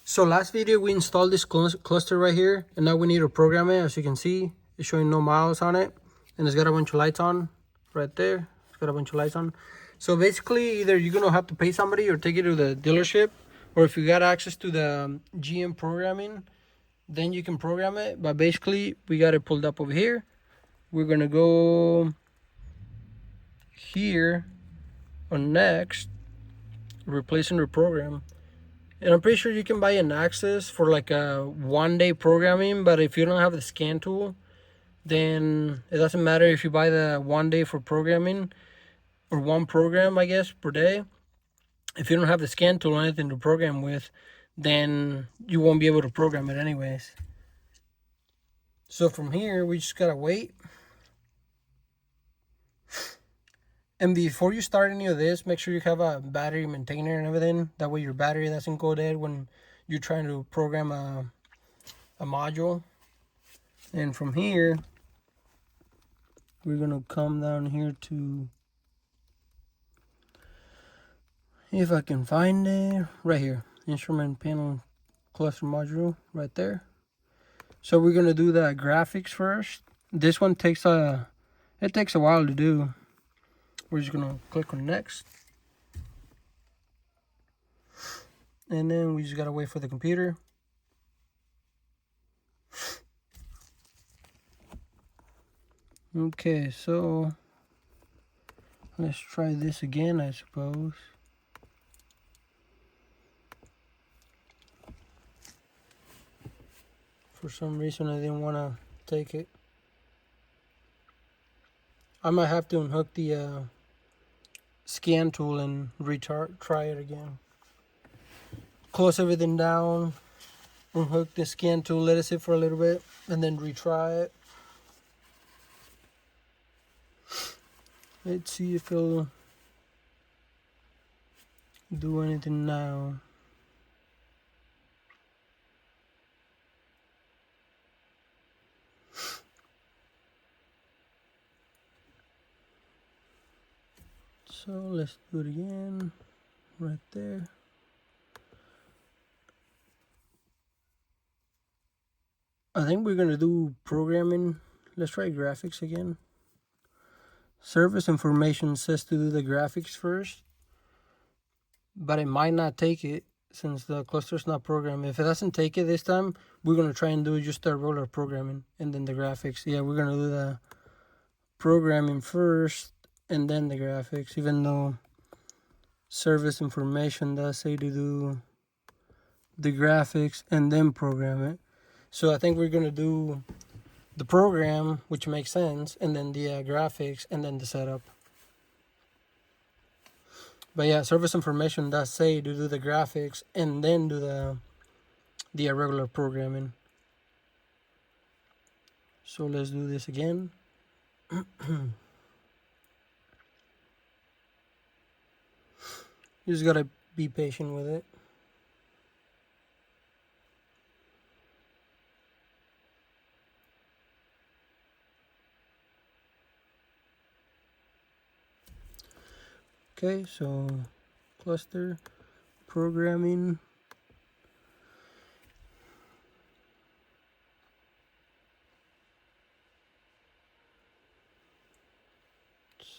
So last video we installed this cluster right here, and now we need to program it. As you can see, it's showing no miles on it, and it's got a bunch of lights on right there. It's got a bunch of lights on. So basically, either you're gonna have to pay somebody or take it to the dealership, or if you got access to the GM programming, then you can program it. But basically, we got it pulled up over here. We're gonna go here on next, replace and reprogram. And I'm pretty sure you can buy an access for like a 1-day programming, but if you don't have the scan tool, then it doesn't matter if you buy the 1 day for programming or one program, I guess, per day. If you don't have the scan tool or anything to program with, then you won't be able to program it anyways. So from here, we just gotta wait. And before you start any of this, make sure you have a battery maintainer and everything. That way your battery doesn't go dead when you're trying to program a module. And from here, we're gonna come down here to, if I can find it, right here, instrument panel cluster module, right there. So we're gonna do the graphics first. This one takes a while to do. We're just gonna click on next, and then we just gotta wait for the computer. Okay, so let's try this again, I suppose. For some reason, I didn't want to take it. I might have to unhook the scan tool and try it again. Close everything down, unhook the scan tool, let it sit for a little bit, and then retry it. Let's see if it'll do anything now. So let's do it again, right there. I think we're gonna do programming. Let's try graphics again. Service information says to do the graphics first, but it might not take it since the cluster's not programmed. If it doesn't take it this time, we're gonna try and do just the regular programming and then the graphics. Yeah, we're gonna do the programming first and then the graphics, even though service information does say to do the graphics and then program it. So I think we're gonna do the program, which makes sense, and then the graphics, and then the setup. But yeah, service information does say to do the graphics and then do the regular programming. So let's do this again. You just gotta be patient with it. Okay, so cluster programming.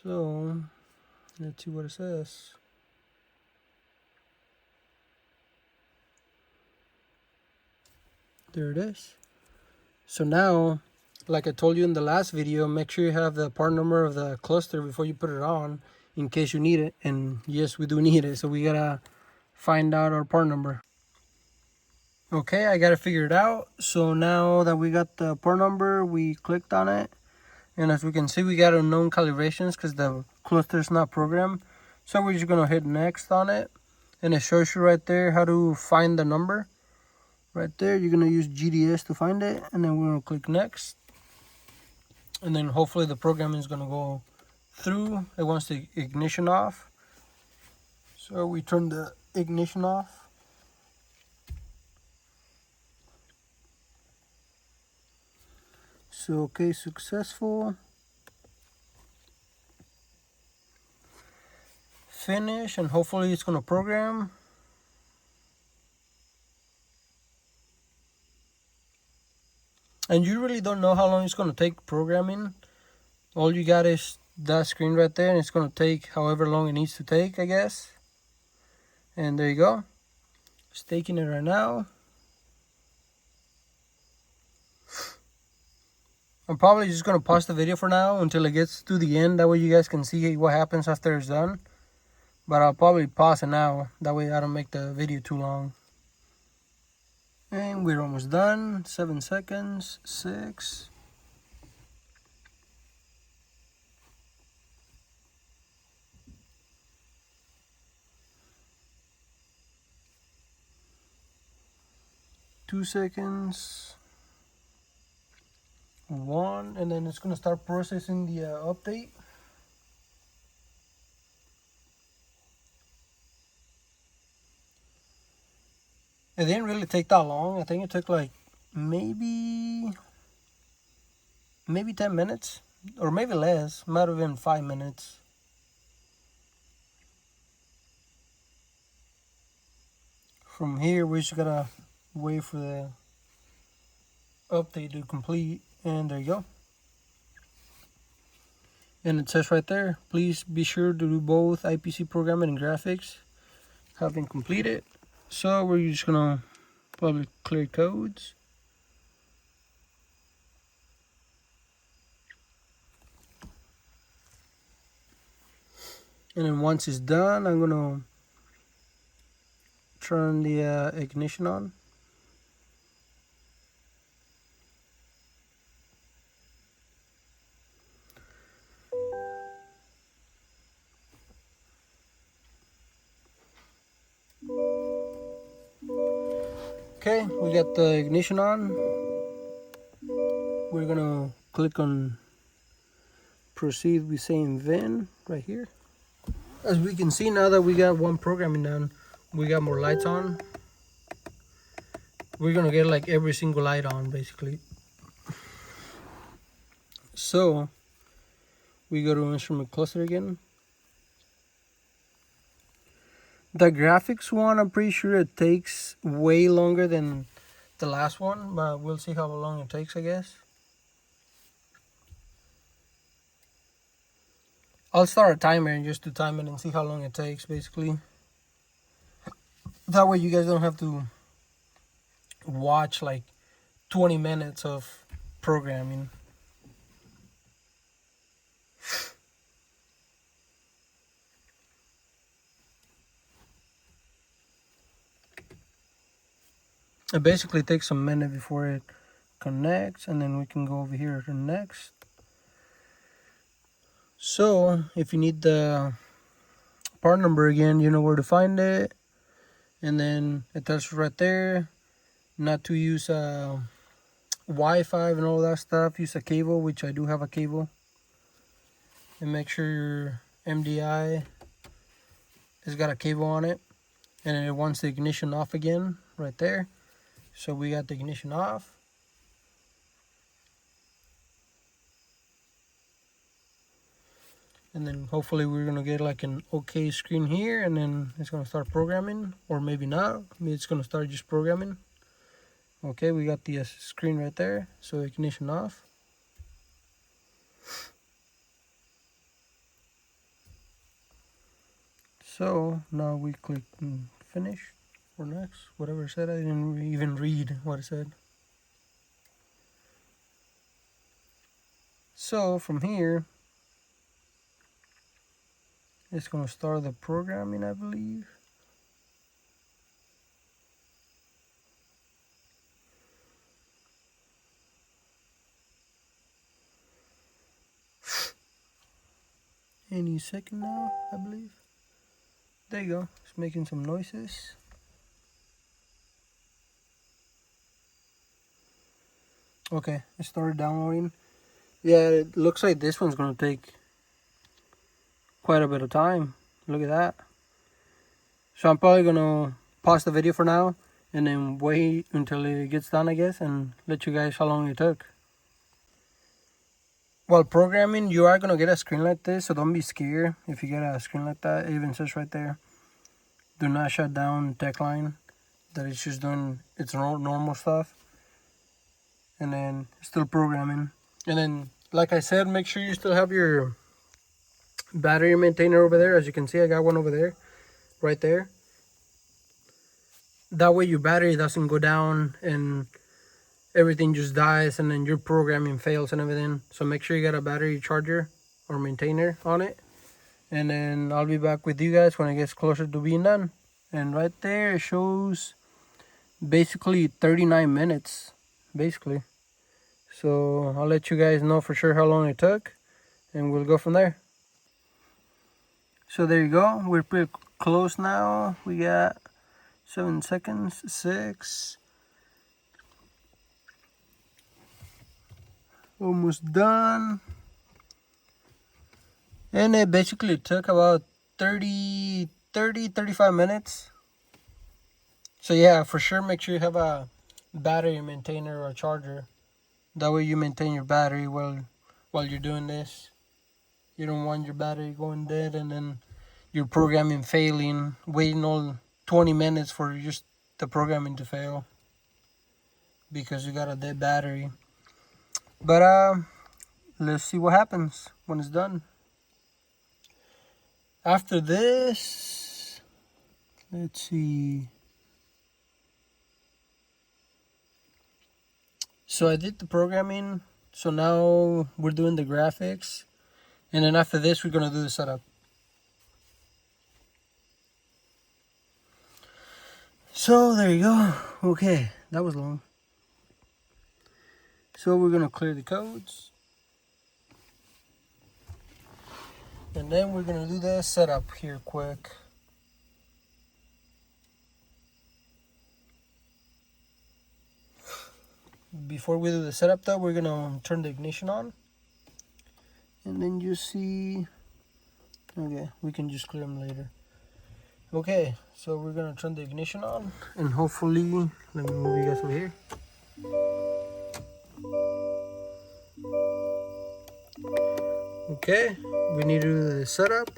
So let's see what it says. There it is. So now, like I told you in the last video, make sure you have the part number of the cluster before you put it on in case you need it. And yes, we do need it, so we gotta find out our part number. Okay, I got it figured out. So now that we got the part number, we clicked on it, and as we can see, we got unknown calibrations because the cluster is not programmed. So we're just gonna hit next on it, and it shows you right there how to find the number. Right there, you're gonna use GDS to find it, and then we're gonna click next, and then hopefully the programming is gonna go through. It wants the ignition off, so we turn the ignition off. So okay, successful. Finish, and hopefully it's gonna program. And you really don't know how long it's going to take programming. All you got is that screen right there, and it's going to take however long it needs to take, I guess. And there you go. It's taking it right now. I'm probably just going to pause the video for now until it gets to the end. That way you guys can see what happens after it's done. But I'll probably pause it now. That way I don't make the video too long. And we're almost done. 7 seconds. 6. Two seconds. 1. And then it's going to start processing the update. It didn't really take that long. I think it took like maybe 10 minutes. Or maybe less. Might have been 5 minutes. From here, we just gotta wait for the update to complete. And there you go. And it says right there, please be sure to do both IPC programming and graphics have been completed. So we're just gonna probably clear codes. And then once it's done, I'm gonna turn the ignition on. Okay, we got the ignition on. We're gonna click on proceed with same VIN right here. As we can see, now that we got one programming done, we got more lights on. We're gonna get like every single light on basically. So we go to instrument cluster again. The graphics one, I'm pretty sure it takes way longer than the last one, but we'll see how long it takes, I guess. I'll start a timer just to time it and see how long it takes, basically. That way you guys don't have to watch like 20 minutes of programming. It basically takes a minute before it connects, and then we can go over here to next. So if you need the part number again, you know where to find it. And then it tells you right there not to use Wi-Fi and all that stuff. Use a cable, which I do have a cable. And make sure your MDI has got a cable on it. And it wants the ignition off again right there. So we got the ignition off. And then hopefully we're gonna get like an okay screen here, and then it's gonna start programming, or maybe not. Maybe it's gonna start just programming. Okay, we got the screen right there. So ignition off. So now we click finish or next, whatever it said. I didn't even read what it said. So from here, it's gonna start the programming, I believe. Any second now, I believe. There you go. It's making some noises. Okay, it started downloading. Yeah, it looks like this one's gonna take quite a bit of time. Look at that. So I'm probably gonna pause the video for now and then wait until it gets done, I guess, and let you guys how long it took. While programming, you are gonna get a screen like this, so don't be scared if you get a screen like that. It even says right there, do not shut down tech line, that it's just doing its normal stuff. and then still programming. And then, like I said, make sure you still have your battery maintainer over there. As you can see, I got one over there, right there. That way your battery doesn't go down and everything just dies, and then your programming fails and everything. So make sure you got a battery charger or maintainer on it. And then I'll be back with you guys when it gets closer to being done. And right there it shows basically 39 minutes, basically. So I'll let you guys know for sure how long it took, and we'll go from there. So there you go. We're pretty close now. We got 7 seconds, 6. Almost done. And it basically took about 35 minutes. So yeah, for sure make sure you have a battery maintainer or a charger. That way you maintain your battery while you're doing this. You don't want your battery going dead and then your programming failing, waiting all 20 minutes for just the programming to fail because you got a dead battery. But let's see what happens when it's done. After this, let's see. So I did the programming. So now we're doing the graphics. And then after this, we're going to do the setup. So there you go. Okay, that was long. So we're going to clear the codes. And then we're going to do the setup here quick. Before we do the setup though, we're going to turn the ignition on. And then you see, okay, we can just clear them later. Okay, so we're going to turn the ignition on. And hopefully, let me move you guys over here. Okay, we need to do the setup.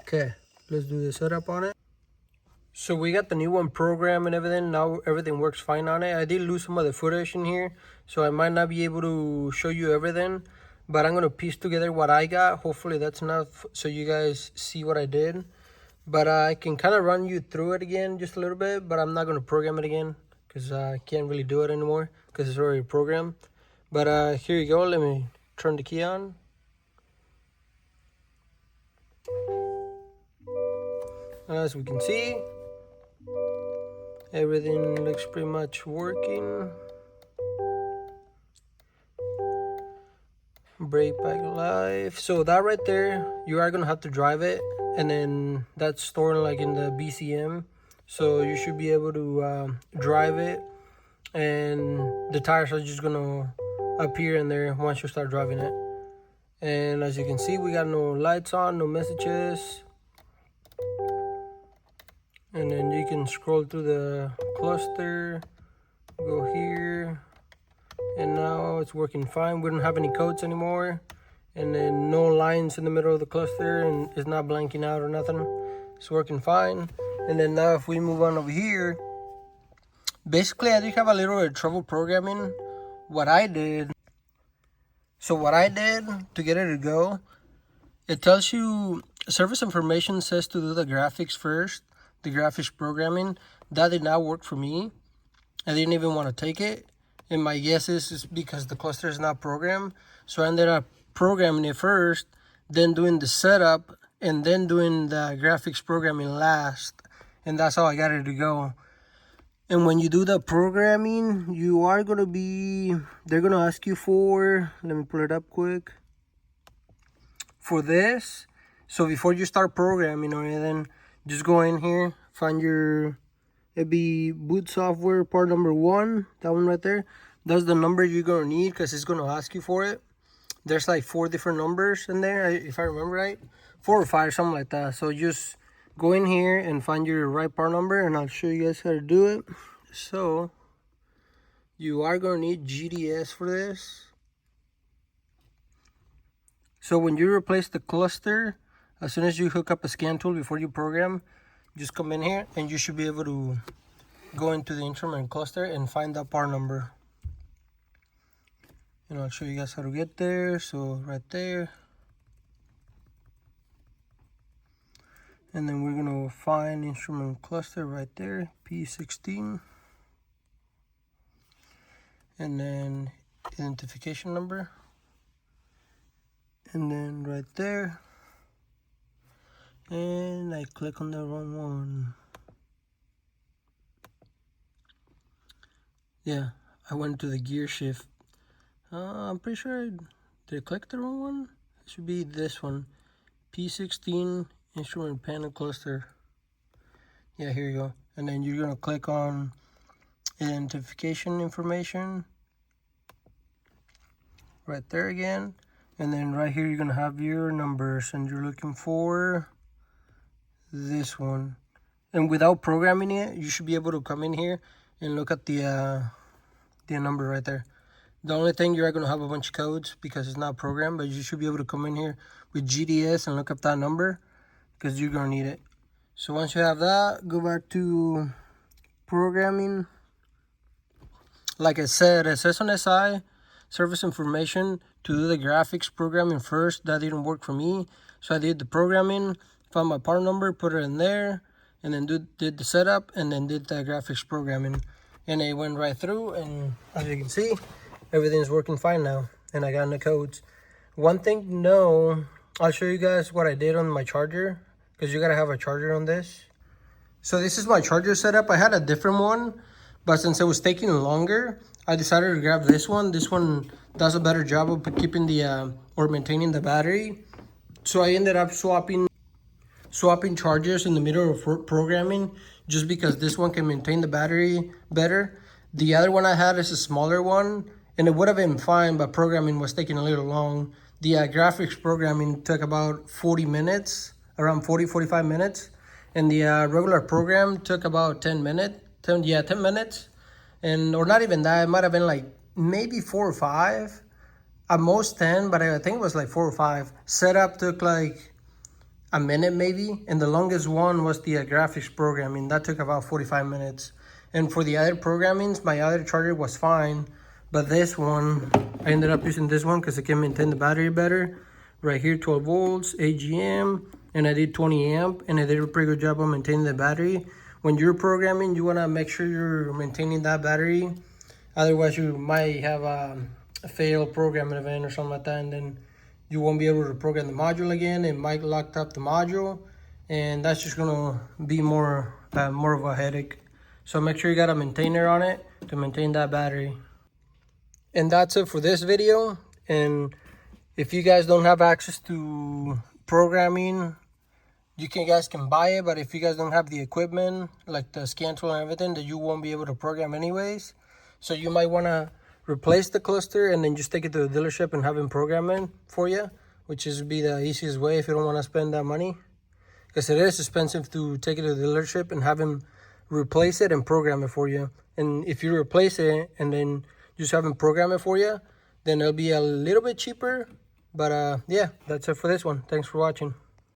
Okay, let's do the setup on it. So we got the new one programmed and everything. Now everything works fine on it. I did lose some of the footage in here, so I might not be able to show you everything, but I'm going to piece together what I got. Hopefully that's enough so you guys see what I did. But I can kind of run you through it again just a little bit, but I'm not going to program it again because I can't really do it anymore because it's already programmed. But here you go. Let me turn the key on. As we can see, everything looks pretty much working. Brake pack live. So that right there, you are gonna have to drive it, and then that's stored like in the BCM. So you should be able to drive it, and the tires are just gonna appear in there once you start driving it. And as you can see, we got no lights on, no messages. And then you can scroll through the cluster, go here, and now it's working fine. We don't have any codes anymore, and then no lines in the middle of the cluster, and it's not blanking out or nothing. It's working fine. And then now if we move on over here, basically I did have a little bit of trouble programming what I did. So what I did to get it to go, it tells you service information says to do the graphics first, the graphics programming. That did not work for me. I didn't even want to take it, and my guess is because the cluster is not programmed. So I ended up programming it first, then doing the setup, and then doing the graphics programming last, and that's how I got it to go. And when you do the programming, you are going to be, they're going to ask you for, let me pull it up quick, for this. So before you start programming or anything, just go in here, find your, it'd be boot software part number 1, that one right there. That's the number you're going to need because it's going to ask you for it. There's like 4 different numbers in there, if I remember right. 4 or 5, something like that. So just go in here and find your right part number, and I'll show you guys how to do it. So you are going to need GDS for this. So when you replace the cluster, as soon as you hook up a scan tool before you program, just come in here and you should be able to go into the instrument cluster and find that part number. And I'll show you guys how to get there. So right there. And then we're gonna find instrument cluster right there, P16. And then identification number. And then right there. And I click on the wrong one. Yeah, I went to the gear shift. I'm pretty sure did I click the wrong one? It should be this one. P16 instrument panel cluster. Yeah, here you go. And then you're gonna click on identification information. Right there again. And then right here you're gonna have your numbers and you're looking for this one. And without programming it, you should be able to come in here and look at the number right there. The only thing, you're going to have a bunch of codes because it's not programmed, but you should be able to come in here with GDS and look up that number because you're going to need it. So once you have that, go back to programming. Like I said, it says on SI, service information, to do the graphics programming first. That didn't work for me. So I did the programming, found my part number, put it in there, and then did the setup, and then did the graphics programming. And it went right through, and as you can see, everything's working fine now. And I got in the codes. One thing, no, I'll show you guys what I did on my charger, because you gotta have a charger on this. So this is my charger setup. I had a different one, but since it was taking longer, I decided to grab this one. This one does a better job of keeping the or maintaining the battery. So I ended up swapping chargers in the middle of programming, just because this one can maintain the battery better. The other one I had is a smaller one, and it would have been fine, but programming was taking a little long. The graphics programming took about 40 minutes, around 45 minutes. And the regular program took about 10 minutes. 10 minutes. And, or not even that, it might have been like maybe 4 or 5. At most 10, but I think it was like 4 or 5. Setup took like a minute maybe. And the longest one was the graphics programming. That took about 45 minutes. And for the other programmings, my other charger was fine. But this one, I ended up using this one because it can maintain the battery better. Right here, 12 volts, AGM, and I did 20 amp, and I did a pretty good job of maintaining the battery. When you're programming, you want to make sure you're maintaining that battery. Otherwise, you might have a failed programming event or something like that, and then you won't be able to program the module again. It might lock up the module, and that's just going to be more of a headache. So make sure you got a maintainer on it to maintain that battery. And that's it for this video. And if you guys don't have access to programming, you guys can buy it. But if you guys don't have the equipment, like the scan tool and everything, that you won't be able to program anyways. So you might want to replace the cluster and then just take it to the dealership and have them program it for you, which is be the easiest way if you don't want to spend that money. Because it is expensive to take it to the dealership and have them replace it and program it for you. And if you replace it and then just have them program it for you, then it'll be a little bit cheaper. But yeah, that's it for this one. Thanks for watching.